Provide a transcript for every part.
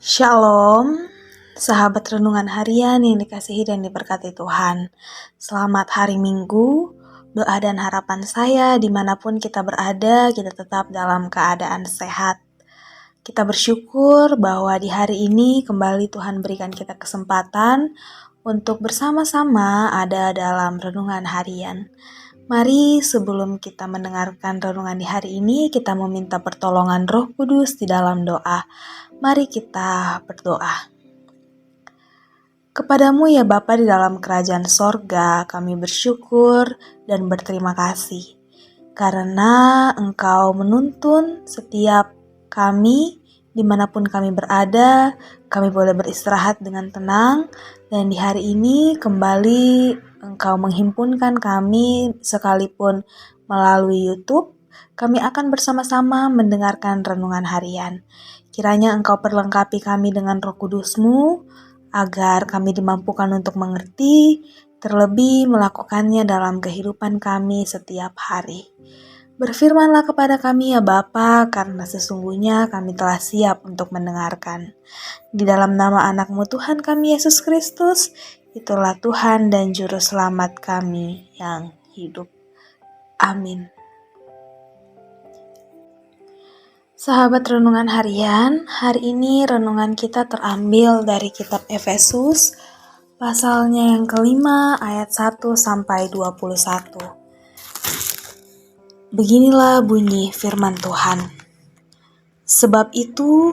Shalom, sahabat renungan harian yang dikasihi dan diberkati Tuhan. Selamat hari Minggu, doa dan harapan saya dimanapun kita berada, kita tetap dalam keadaan sehat. Kita bersyukur bahwa di hari ini kembali Tuhan berikan kita kesempatan untuk bersama-sama ada dalam renungan harian. Mari sebelum kita mendengarkan renungan di hari ini, kita meminta pertolongan Roh Kudus di dalam doa. Mari kita berdoa. Kepadamu ya Bapa di dalam kerajaan sorga, kami bersyukur dan berterima kasih. Karena Engkau menuntun setiap kami, dimanapun kami berada, kami boleh beristirahat dengan tenang. Dan di hari ini kembali Engkau menghimpunkan kami sekalipun melalui YouTube, kami akan bersama-sama mendengarkan renungan harian. Kiranya Engkau perlengkapi kami dengan Roh Kudus-Mu, agar kami dimampukan untuk mengerti, terlebih melakukannya dalam kehidupan kami setiap hari. Berfirmanlah kepada kami ya Bapa, karena sesungguhnya kami telah siap untuk mendengarkan. Di dalam nama anak-Mu Tuhan kami Yesus Kristus, itulah Tuhan dan Juru Selamat kami yang hidup. Amin. Sahabat renungan harian, hari ini renungan kita terambil dari kitab Efesus, pasalnya yang kelima ayat 1 sampai 21. Beginilah bunyi firman Tuhan. Sebab itu,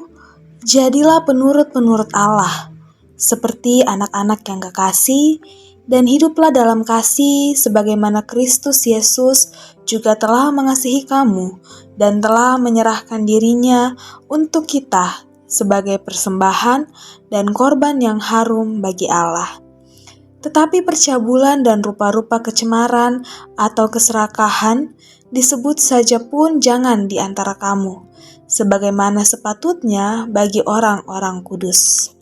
jadilah penurut-penurut Allah, seperti anak-anak yang kekasih, dan hiduplah dalam kasih sebagaimana Kristus Yesus juga telah mengasihi kamu dan telah menyerahkan dirinya untuk kita sebagai persembahan dan korban yang harum bagi Allah. Tetapi percabulan dan rupa-rupa kecemaran atau keserakahan disebut saja pun jangan di antara kamu, sebagaimana sepatutnya bagi orang-orang kudus.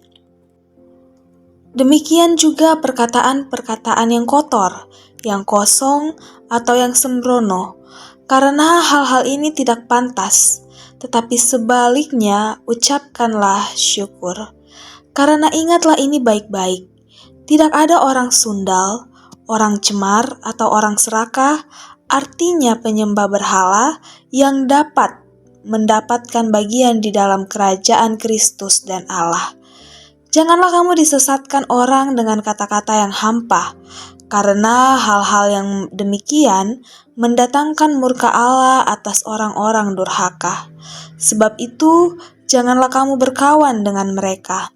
Demikian juga perkataan-perkataan yang kotor, yang kosong, atau yang sembrono, karena hal-hal ini tidak pantas, tetapi sebaliknya ucapkanlah syukur. Karena ingatlah ini baik-baik, tidak ada orang sundal, orang cemar, atau orang serakah, artinya penyembah berhala, yang dapat mendapatkan bagian di dalam kerajaan Kristus dan Allah. Janganlah kamu disesatkan orang dengan kata-kata yang hampa, karena hal-hal yang demikian mendatangkan murka Allah atas orang-orang durhaka. Sebab itu, janganlah kamu berkawan dengan mereka.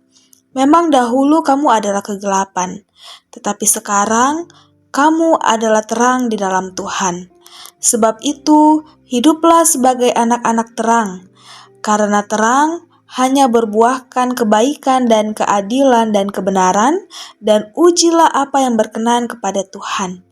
Memang dahulu kamu adalah kegelapan, tetapi sekarang kamu adalah terang di dalam Tuhan. Sebab itu, hiduplah sebagai anak-anak terang, karena terang hanya berbuahkan kebaikan dan keadilan dan kebenaran, dan ujilah apa yang berkenan kepada Tuhan.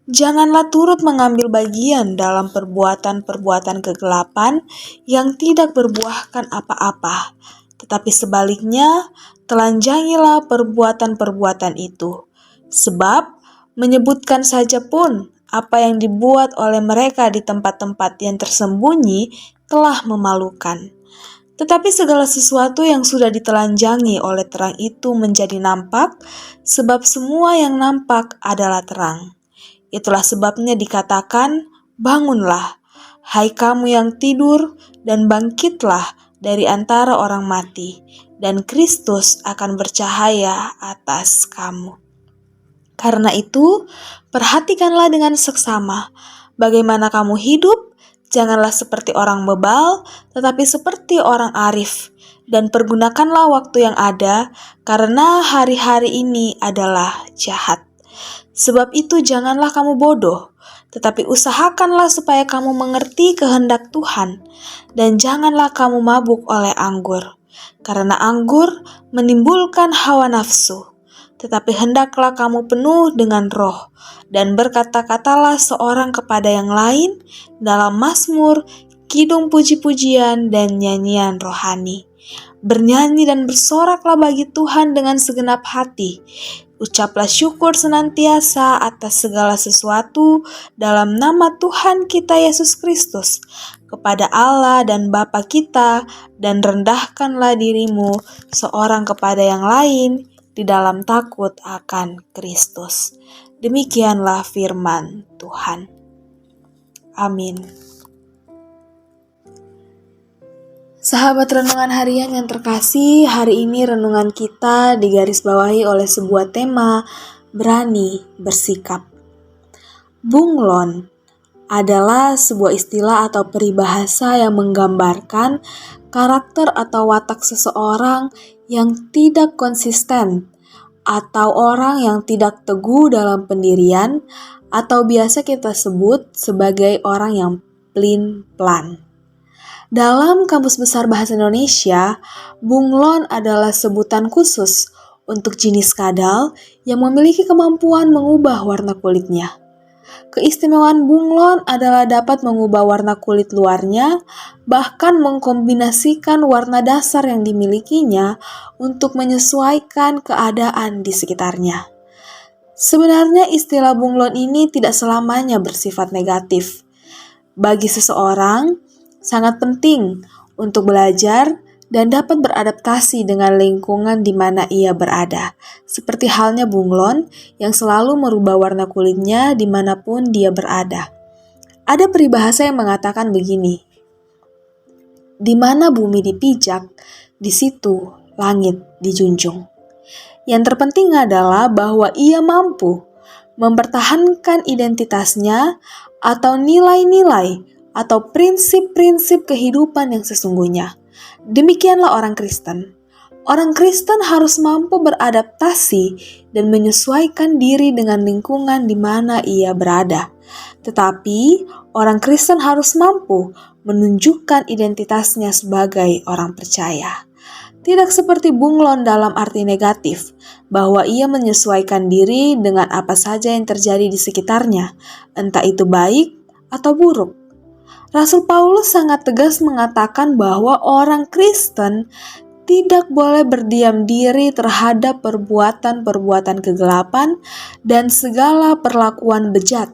Janganlah turut mengambil bagian dalam perbuatan-perbuatan kegelapan yang tidak berbuahkan apa-apa, tetapi sebaliknya telanjangilah perbuatan-perbuatan itu. Sebab menyebutkan saja pun apa yang dibuat oleh mereka di tempat-tempat yang tersembunyi telah memalukan. Tetapi segala sesuatu yang sudah ditelanjangi oleh terang itu menjadi nampak, sebab semua yang nampak adalah terang. Itulah sebabnya dikatakan, bangunlah, hai kamu yang tidur, dan bangkitlah dari antara orang mati, dan Kristus akan bercahaya atas kamu. Karena itu, perhatikanlah dengan seksama, bagaimana kamu hidup. Janganlah seperti orang bebal, tetapi seperti orang arif, dan pergunakanlah waktu yang ada, karena hari-hari ini adalah jahat. Sebab itu janganlah kamu bodoh, tetapi usahakanlah supaya kamu mengerti kehendak Tuhan, dan janganlah kamu mabuk oleh anggur, karena anggur menimbulkan hawa nafsu. Tetapi hendaklah kamu penuh dengan roh, dan berkata-katalah seorang kepada yang lain dalam mazmur, kidung puji-pujian, dan nyanyian rohani. Bernyanyi dan bersoraklah bagi Tuhan dengan segenap hati. Ucaplah syukur senantiasa atas segala sesuatu dalam nama Tuhan kita Yesus Kristus kepada Allah dan Bapa kita, dan rendahkanlah dirimu seorang kepada yang lain di dalam takut akan Kristus. Demikianlah firman Tuhan. Amin. Sahabat renungan harian yang terkasih, hari ini renungan kita digarisbawahi oleh sebuah tema, berani bersikap. Bunglon adalah sebuah istilah atau peribahasa yang menggambarkan karakter atau watak seseorang yang tidak konsisten, atau orang yang tidak teguh dalam pendirian, atau biasa kita sebut sebagai orang yang plin-plan. Dalam Kamus Besar Bahasa Indonesia, bunglon adalah sebutan khusus untuk jenis kadal yang memiliki kemampuan mengubah warna kulitnya. Keistimewaan bunglon adalah dapat mengubah warna kulit luarnya, bahkan mengkombinasikan warna dasar yang dimilikinya untuk menyesuaikan keadaan di sekitarnya. Sebenarnya istilah bunglon ini tidak selamanya bersifat negatif. Bagi seseorang, sangat penting untuk belajar dan dapat beradaptasi dengan lingkungan di mana ia berada. Seperti halnya bunglon yang selalu merubah warna kulitnya dimanapun dia berada. Ada peribahasa yang mengatakan begini, di mana bumi dipijak, di situ langit dijunjung. Yang terpenting adalah bahwa ia mampu mempertahankan identitasnya atau nilai-nilai atau prinsip-prinsip kehidupan yang sesungguhnya. Demikianlah orang Kristen. Orang Kristen harus mampu beradaptasi dan menyesuaikan diri dengan lingkungan di mana ia berada. Tetapi, orang Kristen harus mampu menunjukkan identitasnya sebagai orang percaya. Tidak seperti bunglon dalam arti negatif, bahwa ia menyesuaikan diri dengan apa saja yang terjadi di sekitarnya, entah itu baik atau buruk. Rasul Paulus sangat tegas mengatakan bahwa orang Kristen tidak boleh berdiam diri terhadap perbuatan-perbuatan kegelapan dan segala perlakuan bejat.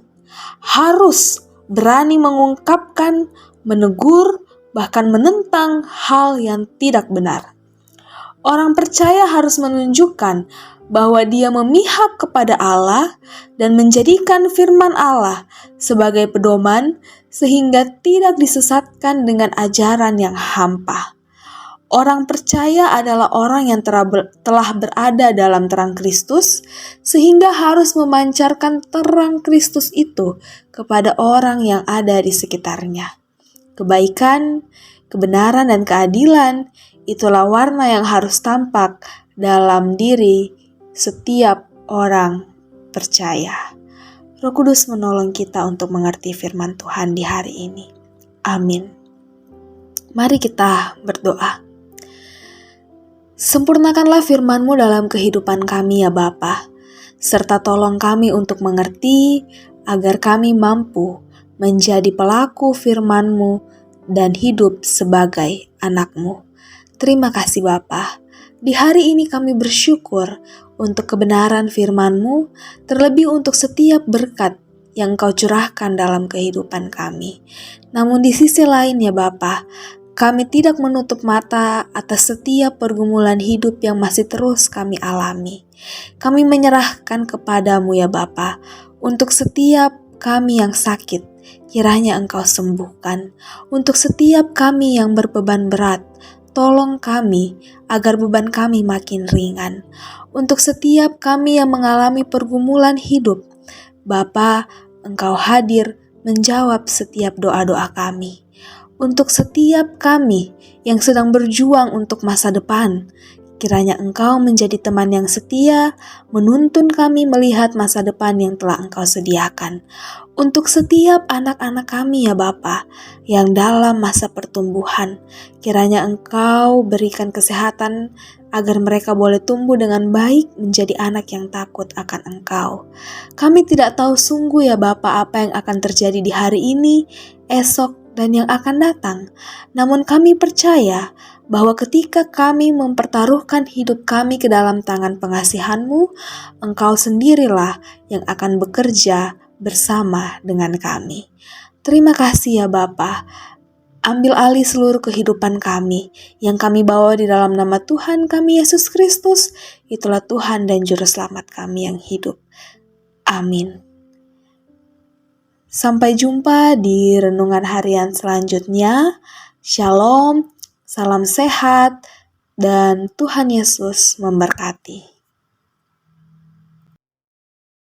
Harus berani mengungkapkan, menegur, bahkan menentang hal yang tidak benar. Orang percaya harus menunjukkan bahwa dia memihak kepada Allah dan menjadikan firman Allah sebagai pedoman sehingga tidak disesatkan dengan ajaran yang hampa. Orang percaya adalah orang yang telah berada dalam terang Kristus sehingga harus memancarkan terang Kristus itu kepada orang yang ada di sekitarnya. Kebaikan, kebenaran, dan keadilan itulah warna yang harus tampak dalam diri setiap orang percaya. Roh Kudus menolong kita untuk mengerti firman Tuhan di hari ini. Amin. Mari kita berdoa. Sempurnakanlah firman-Mu dalam kehidupan kami ya Bapa, serta tolong kami untuk mengerti agar kami mampu menjadi pelaku firman-Mu dan hidup sebagai anak-Mu. Terima kasih Bapa. Di hari ini kami bersyukur untuk kebenaran firman-Mu, terlebih untuk setiap berkat yang Kau curahkan dalam kehidupan kami. Namun di sisi lain ya Bapa, kami tidak menutup mata atas setiap pergumulan hidup yang masih terus kami alami. Kami menyerahkan kepadamu ya Bapa, untuk setiap kami yang sakit, kiranya Engkau sembuhkan. Untuk setiap kami yang berbeban berat, tolong kami agar beban kami makin ringan. Untuk setiap kami yang mengalami pergumulan hidup, Bapa, Engkau hadir menjawab setiap doa-doa kami. Untuk setiap kami yang sedang berjuang untuk masa depan, kiranya Engkau menjadi teman yang setia, menuntun kami melihat masa depan yang telah Engkau sediakan. Untuk setiap anak-anak kami ya Bapa, yang dalam masa pertumbuhan, kiranya Engkau berikan kesehatan agar mereka boleh tumbuh dengan baik menjadi anak yang takut akan Engkau. Kami tidak tahu sungguh ya Bapa apa yang akan terjadi di hari ini, esok, dan yang akan datang. Namun kami percaya bahwa ketika kami mempertaruhkan hidup kami ke dalam tangan pengasihan-Mu, Engkau sendirilah yang akan bekerja bersama dengan kami. Terima kasih ya Bapa. Ambil alih seluruh kehidupan kami yang kami bawa di dalam nama Tuhan kami Yesus Kristus. Itulah Tuhan dan Juru Selamat kami yang hidup. Amin. Sampai jumpa di renungan harian selanjutnya. Shalom, salam sehat, dan Tuhan Yesus memberkati.